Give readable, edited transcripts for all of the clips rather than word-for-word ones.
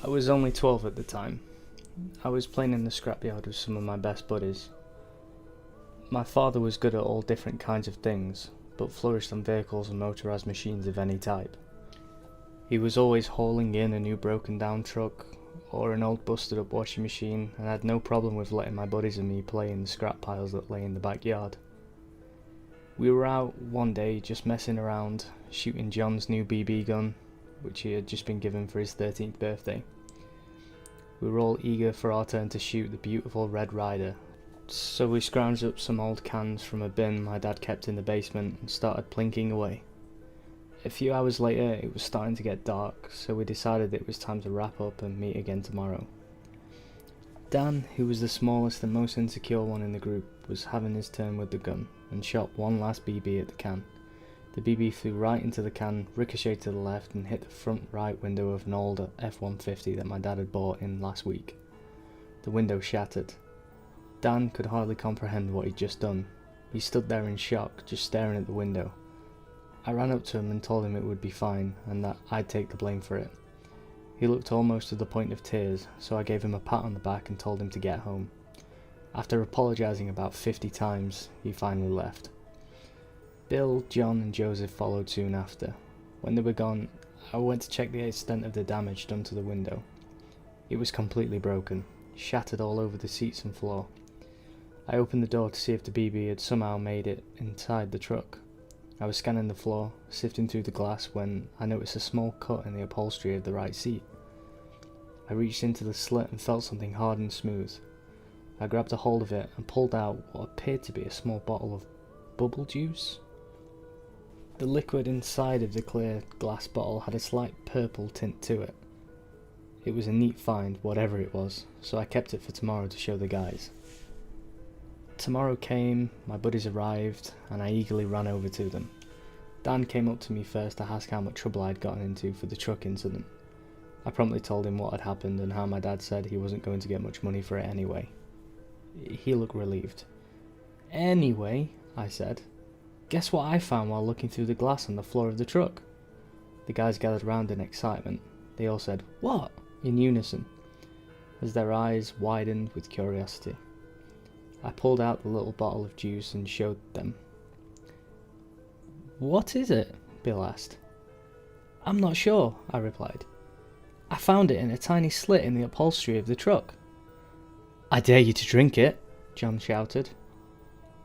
I was only 12 at the time. I was playing in the scrapyard with some of my best buddies. My father was good at all different kinds of things, but flourished on vehicles and motorised machines of any type. He was always hauling in a new broken down truck or an old busted up washing machine, and had no problem with letting my buddies and me play in the scrap piles that lay in the backyard. We were out one day just messing around, shooting John's new BB gun, which he had just been given for his 13th birthday. We were all eager for our turn to shoot the beautiful Red Ryder, so we scrounged up some old cans from a bin my dad kept in the basement and started plinking away. A few hours later it was starting to get dark, so we decided it was time to wrap up and meet again tomorrow. Dan, who was the smallest and most insecure one in the group, was having his turn with the gun and shot one last BB at the can. The BB flew right into the can, ricocheted to the left and hit the front right window of an old F-150 that my dad had bought in last week. The window shattered. Dan could hardly comprehend what he'd just done. He stood there in shock, just staring at the window. I ran up to him and told him it would be fine and that I'd take the blame for it. He looked almost to the point of tears, so I gave him a pat on the back and told him to get home. After apologising about 50 times, he finally left. Bill, John and Joseph followed soon after. When they were gone, I went to check the extent of the damage done to the window. It was completely broken, shattered all over the seats and floor. I opened the door to see if the BB had somehow made it inside the truck. I was scanning the floor, sifting through the glass, when I noticed a small cut in the upholstery of the right seat. I reached into the slit and felt something hard and smooth. I grabbed a hold of it and pulled out what appeared to be a small bottle of bubble juice. The liquid inside of the clear glass bottle had a slight purple tint to it. It was a neat find, whatever it was, so I kept it for tomorrow to show the guys. Tomorrow came, my buddies arrived, and I eagerly ran over to them. Dan came up to me first to ask how much trouble I'd gotten into for the truck incident. I promptly told him what had happened and how my dad said he wasn't going to get much money for it anyway. He looked relieved. "Anyway," I said, "guess what I found while looking through the glass on the floor of the truck?" The guys gathered round in excitement. They all said, "What?" in unison, as their eyes widened with curiosity. I pulled out the little bottle of juice and showed them. "What is it?" Bill asked. "I'm not sure," I replied. "I found it in a tiny slit in the upholstery of the truck." "I dare you to drink it," John shouted.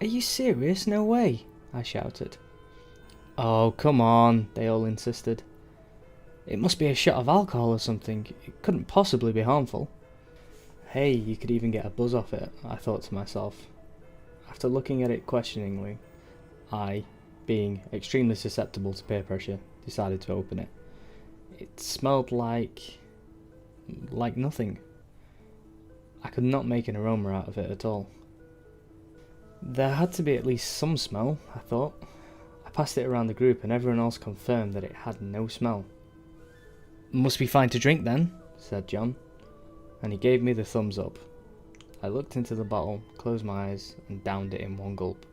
"Are you serious? No way," I shouted. "Oh, come on," they all insisted. "It must be a shot of alcohol or something. It couldn't possibly be harmful." Hey, you could even get a buzz off it, I thought to myself. After looking at it questioningly, I, being extremely susceptible to peer pressure, decided to open it. It smelled like nothing. I could not make an aroma out of it at all. There had to be at least some smell, I thought. I passed it around the group and everyone else confirmed that it had no smell. "Must be fine to drink then," said John, and he gave me the thumbs up. I looked into the bottle, closed my eyes, and downed it in one gulp.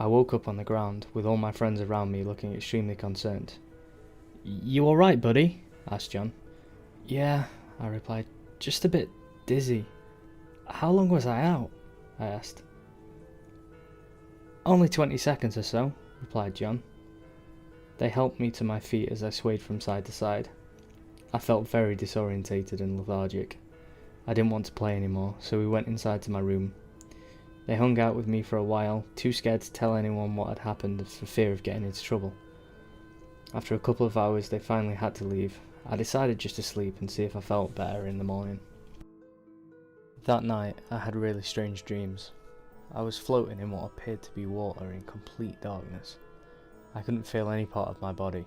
I woke up on the ground, with all my friends around me looking extremely concerned. "You alright, buddy?" asked John. "Yeah," I replied, "just a bit dizzy." "How long was I out?" I asked. "Only 20 seconds or so," replied John. They helped me to my feet as I swayed from side to side. I felt very disorientated and lethargic. I didn't want to play anymore, so we went inside to my room. They hung out with me for a while, too scared to tell anyone what had happened for fear of getting into trouble. After a couple of hours they finally had to leave. I decided just to sleep and see if I felt better in the morning. That night I had really strange dreams. I was floating in what appeared to be water in complete darkness. I couldn't feel any part of my body.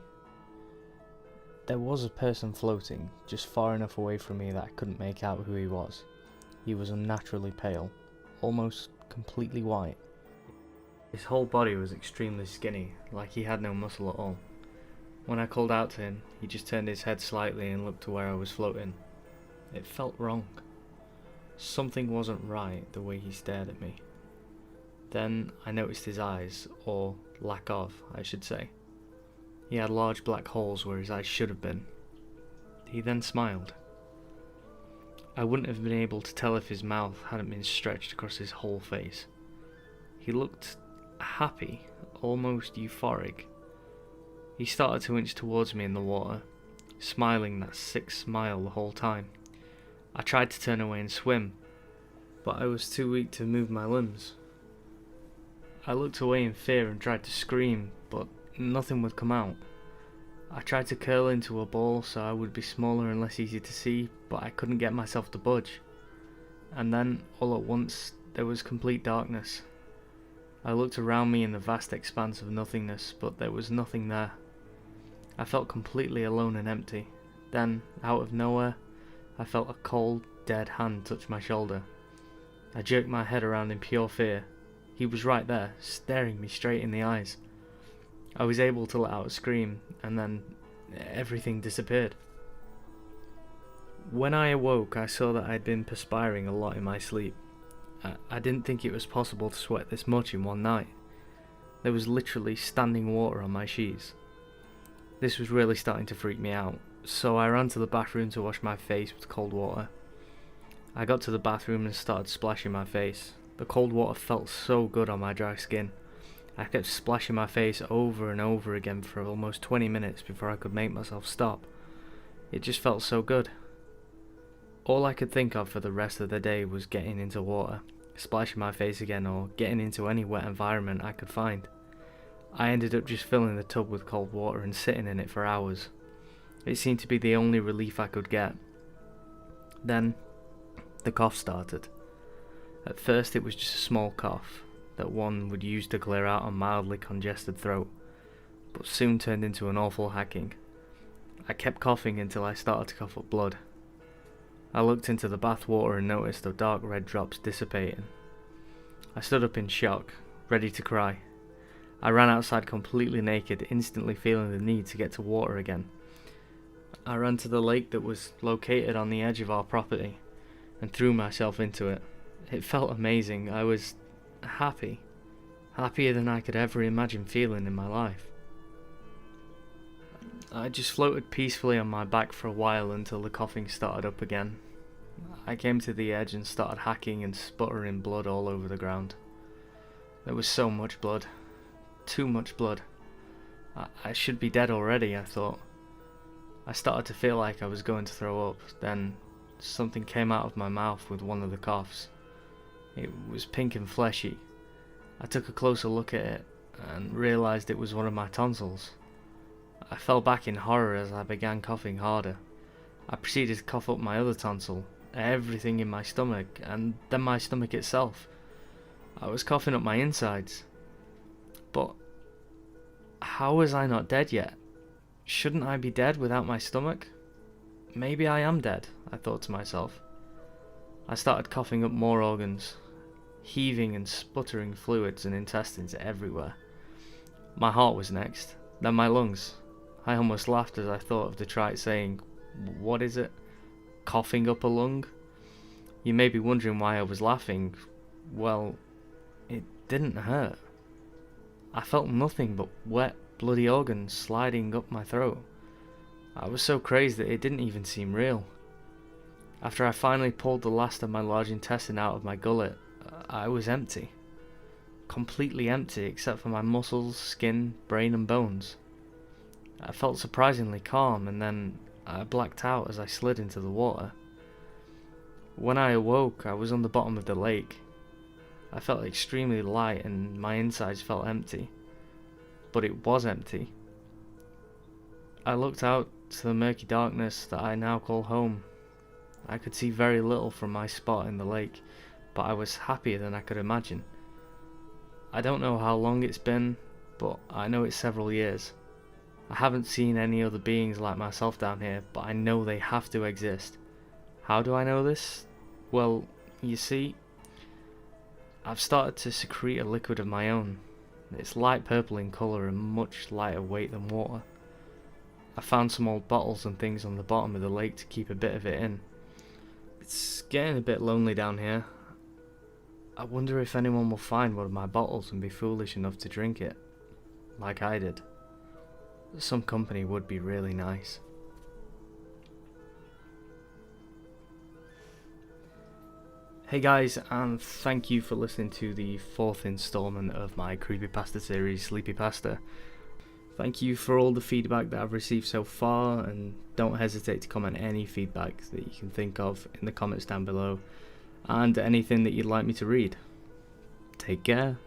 There was a person floating, just far enough away from me that I couldn't make out who he was. He was unnaturally pale, almost completely white. His whole body was extremely skinny, like he had no muscle at all. When I called out to him, he just turned his head slightly and looked to where I was floating. It felt wrong. Something wasn't right the way he stared at me. Then I noticed his eyes, or lack of, I should say. He had large black holes where his eyes should have been. He then smiled. I wouldn't have been able to tell if his mouth hadn't been stretched across his whole face. He looked happy, almost euphoric. He started to inch towards me in the water, smiling that sick smile the whole time. I tried to turn away and swim, but I was too weak to move my limbs. I looked away in fear and tried to scream, but nothing would come out. I tried to curl into a ball so I would be smaller and less easy to see, but I couldn't get myself to budge. And then, all at once, there was complete darkness. I looked around me in the vast expanse of nothingness, but there was nothing there. I felt completely alone and empty. Then, out of nowhere, I felt a cold, dead hand touch my shoulder. I jerked my head around in pure fear. He was right there, staring me straight in the eyes. I was able to let out a scream, and then everything disappeared. When I awoke, I saw that I had been perspiring a lot in my sleep. I didn't think it was possible to sweat this much in one night. There was literally standing water on my sheets. This was really starting to freak me out, so I ran to the bathroom to wash my face with cold water. I got to the bathroom and started splashing my face. The cold water felt so good on my dry skin. I kept splashing my face over and over again for almost 20 minutes before I could make myself stop. It just felt so good. All I could think of for the rest of the day was getting into water, splashing my face again, or getting into any wet environment I could find. I ended up just filling the tub with cold water and sitting in it for hours. It seemed to be the only relief I could get. Then, the cough started. At first it was just a small cough that one would use to clear out a mildly congested throat, but soon turned into an awful hacking. I kept coughing until I started to cough up blood. I looked into the bath water and noticed the dark red drops dissipating. I stood up in shock, ready to cry. I ran outside completely naked, instantly feeling the need to get to water again. I ran to the lake that was located on the edge of our property and threw myself into it. It felt amazing. I was happy. Happier than I could ever imagine feeling in my life. I just floated peacefully on my back for a while until the coughing started up again. I came to the edge and started hacking and sputtering blood all over the ground. There was so much blood. Too much blood. I should be dead already, I thought. I started to feel like I was going to throw up. Then something came out of my mouth with one of the coughs. It was pink and fleshy. I took a closer look at it and realised it was one of my tonsils. I fell back in horror as I began coughing harder. I proceeded to cough up my other tonsil, everything in my stomach, and then my stomach itself. I was coughing up my insides. But how was I not dead yet? Shouldn't I be dead without my stomach? Maybe I am dead, I thought to myself. I started coughing up more organs, heaving and sputtering fluids and intestines everywhere. My heart was next, then my lungs. I almost laughed as I thought of the trite saying, what is it? Coughing up a lung? You may be wondering why I was laughing. Well, it didn't hurt. I felt nothing but wet, bloody organs sliding up my throat. I was so crazed that it didn't even seem real. After I finally pulled the last of my large intestine out of my gullet, I was empty. Completely empty except for my muscles, skin, brain and bones. I felt surprisingly calm, and then I blacked out as I slid into the water. When I awoke, I was on the bottom of the lake. I felt extremely light and my insides felt empty. But it was empty. I looked out to the murky darkness that I now call home. I could see very little from my spot in the lake, but I was happier than I could imagine. I don't know how long it's been, but I know it's several years. I haven't seen any other beings like myself down here, but I know they have to exist. How do I know this? Well, you see, I've started to secrete a liquid of my own. It's light purple in colour and much lighter weight than water. I found some old bottles and things on the bottom of the lake to keep a bit of it in. It's getting a bit lonely down here. I wonder if anyone will find one of my bottles and be foolish enough to drink it, like I did. Some company would be really nice. Hey guys, and thank you for listening to the 4th installment of my CreepyPasta series, CreepyPasta. Thank you for all the feedback that I've received so far, and don't hesitate to comment any feedback that you can think of in the comments down below, and anything that you'd like me to read. Take care.